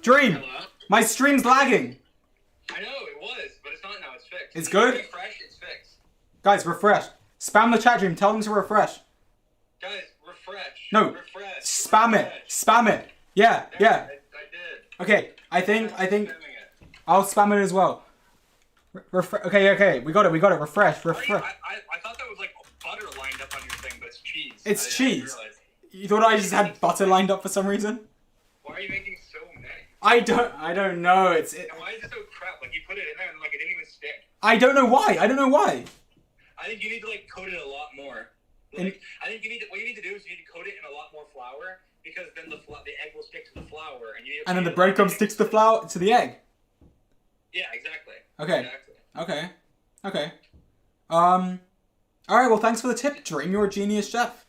Dream. Hello? My stream's lagging. I know, it was, but it's not now. It's fixed. It's good? Refresh, it's fixed. Guys, refresh. Spam the chat, Dream. Tell them to refresh. Guys, refresh. No. Refresh. Spam it. Spam it. Yeah, There, yeah. I did. Okay, I think Spamming it. I'll spam it as well. Okay. We got it. Refresh. I thought that was like butter lined up on your thing, but it's cheese. It's I didn't cheese. realize. You thought I just had butter lined up for some reason? Why are you making so many? I don't know. And why is it so crap? Like you put it in there and like it didn't even stick. I don't know why. I think you need to like coat it a lot more. Like, I think what you need to do is you need to coat it in a lot more flour because then the egg will stick to the flour And then the breadcrumb sticks to the flour to the egg. Yeah, exactly. Okay. Okay. All right. Well, thanks for the tip, Dream. You're a genius chef.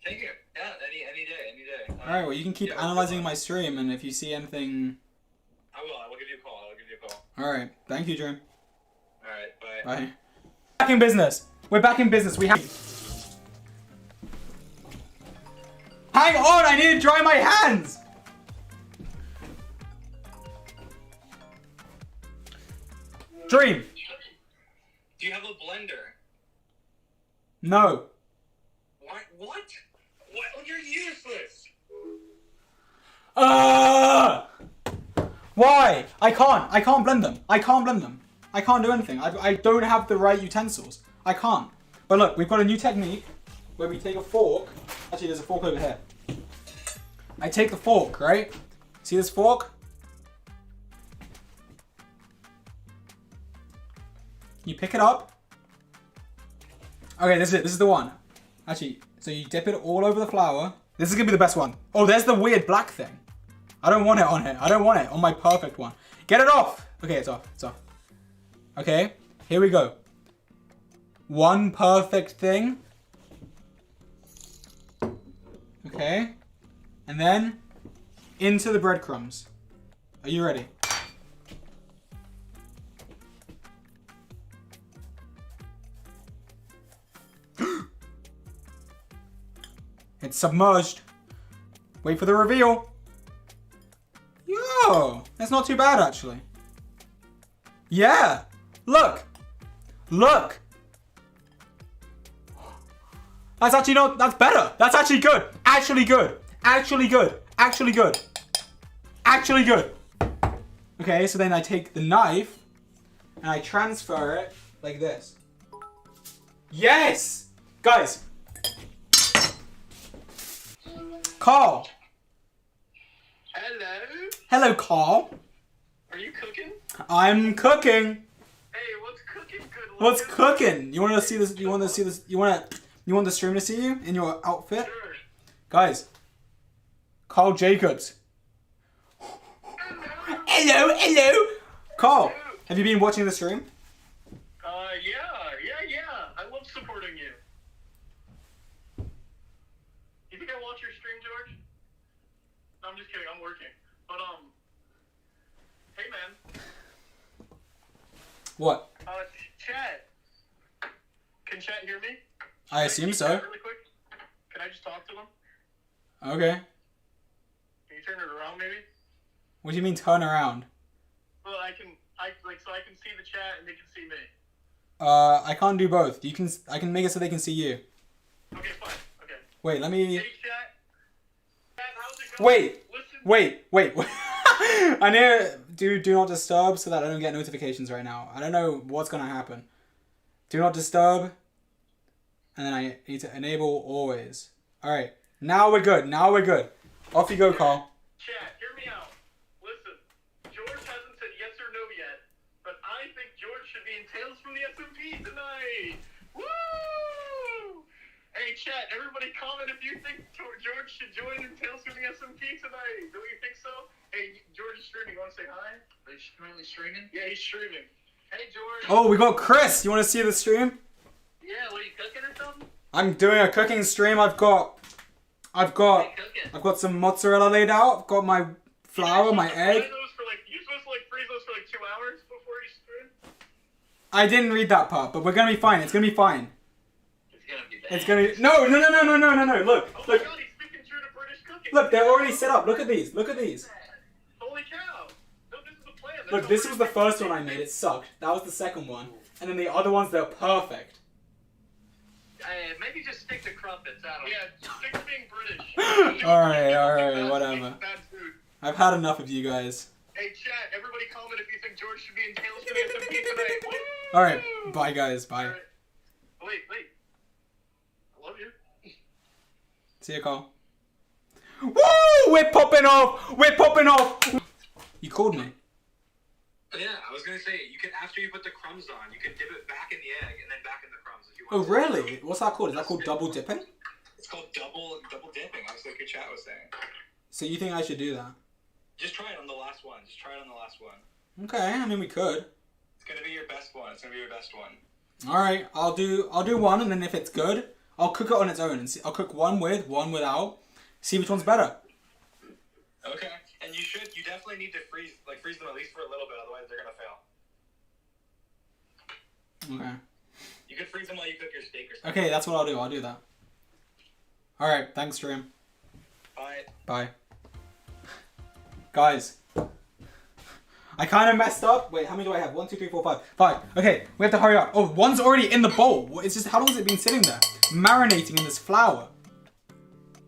Thank you. Yeah, any day. All right. Well, you can keep analyzing my stream, and if you see anything, I will give you a call. All right. Thank you, Dream. All right. Bye. Bye. Back in business. We're back in business. We have. Hang on! I need to dry my hands. Dream. Do you have a blender? No. What? What? You're useless. Why? I can't blend them. I can't do anything. I don't have the right utensils. I can't. But look, we've got a new technique where we take a fork. Actually, there's a fork over here. I take the fork, right? See this fork? You pick it up. Okay, this is it. This is the one. Actually, so you dip it all over the flour. This is gonna be the best one. Oh, there's the weird black thing. I don't want it on here. I don't want it on my perfect one. Get it off. Okay, it's off. It's off. Okay, here we go. One perfect thing. Okay. And then into the breadcrumbs. Are you ready? It's submerged. Wait for the reveal. Yo, that's not too bad actually. Yeah, look. That's actually not, that's better. That's actually good. Actually good. Okay, so then I take the knife and I transfer it like this. Yes! Guys. Karl. Hello. Hello, Karl. Are you cooking? I'm cooking. Hey, what's cooking? Good. What's cooking? You want to see this? You want the stream to see you in your outfit? Sure. Guys. Karl Jacobs. Hello. Karl, have you been watching the stream? Yeah. I love supporting you. You think I watch your stream, George? No, I'm just kidding. I'm working. But, hey, man. What? Chat. Can chat hear me? I assume so. Really quick. Can I just talk to them? Okay. Can you turn it around, maybe? What do you mean turn around? Well, I can see the chat and they can see me. I can't do both. I can make it so they can see you. Okay, fine. Okay. Wait, let me. Hey, chat. Chat, how's it going? Wait. I need to do not disturb so that I don't get notifications right now. I don't know what's gonna happen. Do not disturb. And then I need to enable always. Alright. Now we're good. Off you go, Karl. Chat, hear me out. Listen, George hasn't said yes or no yet, but I think George should be in Tales from the SMP tonight. Woo! Hey, chat, everybody comment if you think George should join in Tales from the SMP tonight. Don't you think so? Hey, George is streaming. You want to say hi? Are you currently streaming? Yeah, he's streaming. Hey, George. Oh, we got Chris. You want to see the stream? Yeah, what, are you cooking or something? I'm doing a cooking stream. I've got some mozzarella laid out. I've got my flour, my egg. You're supposed to freeze those for 2 hours before you stream? I didn't read that part, but we're gonna be fine. It's gonna be fine. It's gonna be bad. It's gonna be... No. Look. Oh my God, he's speaking true to British cooking. Look, they're already set up. Look at these. Look, this was the first one I made. It sucked. That was the second one. And then the other ones, they're perfect. Maybe just stick to crumpets. I don't know. Yeah, stick to being British. Alright, whatever. Bad food. I've had enough of you guys. Hey, chat, everybody comment if you think George should be in Tales from the SMP tonight. Woo! Alright, bye guys, bye. All right. Wait. I love you. See you, Karl. Woo! We're popping off! We're popping off! You called me. Yeah, I was gonna say, you can, after you put the crumbs on, you can dip it back in the egg and then back in the crumbs if you Oh, want. really? What's that called? Is that called double dipping? It's called double dipping, just like your chat was saying. So you think I should do that? Just try it on the last one. Okay, I mean we could. It's gonna be your best one. Alright, I'll do one, and then if it's good, I'll cook it on its own and see, I'll cook one with, one without. See which one's better. Okay. And you definitely need to freeze them at least for a little bit, otherwise they're gonna fail. Okay. You can freeze them while you cook your steak or something. Okay, that's what I'll do. I'll do that. Alright, thanks, stream. Bye. Bye. Guys. I kind of messed up. Wait, how many do I have? 1, 2, 3, 4, 5. 5. Okay, we have to hurry up. Oh, one's already in the bowl. It's just, how long has it been sitting there? Marinating in this flour.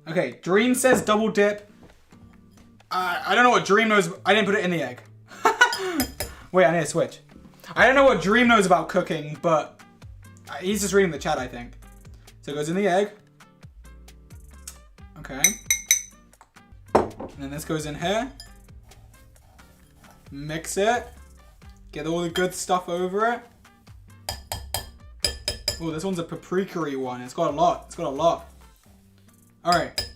Okay, Dream says double dip. I don't know what Dream knows. I didn't put it in the egg. Wait, I need to switch. I don't know what Dream knows about cooking, but he's just reading the chat, I think. So it goes in the egg. Okay. And then this goes in here. Mix it. Get all the good stuff over it. Oh, this one's a paprika-y one. It's got a lot. Alright.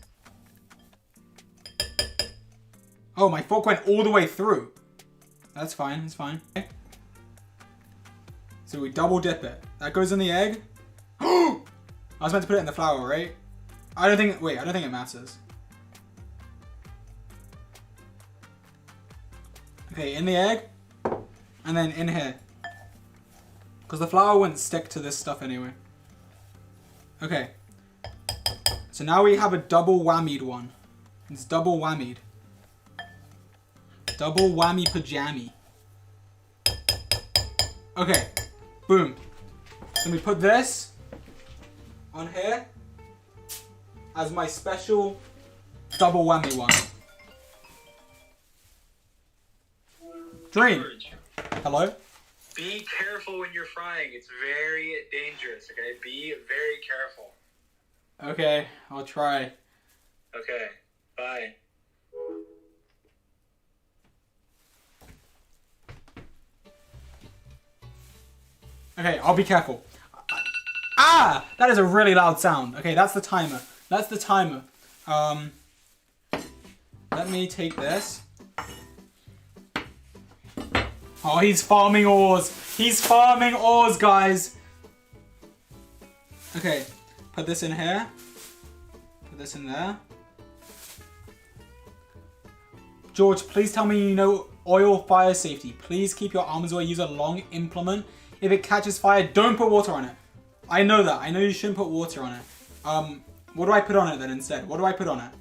Oh, my fork went all the way through. That's fine, it's fine. Okay. So we double dip it. That goes in the egg. I was meant to put it in the flour, right? I don't think it matters. Okay, in the egg. And then in here. Because the flour wouldn't stick to this stuff anyway. Okay. So now we have a double whammied one. It's double whammied. Double whammy pajammy. Okay. Boom. Then we put this on here as my special double whammy one. Dream. George, Hello? be careful when you're frying. It's very dangerous, okay? Be very careful. Okay, I'll try. Okay, bye. Okay, I'll be careful. Ah! That is a really loud sound. Okay, that's the timer. Let me take this. Oh, he's farming ores. He's farming ores, guys. Okay, put this in here. Put this in there. George, please tell me you know oil fire safety. Please keep your arms away. Use a long implement. If it catches fire, don't put water on it. I know that. I know you shouldn't put water on it. What do I put on it then instead? What do I put on it?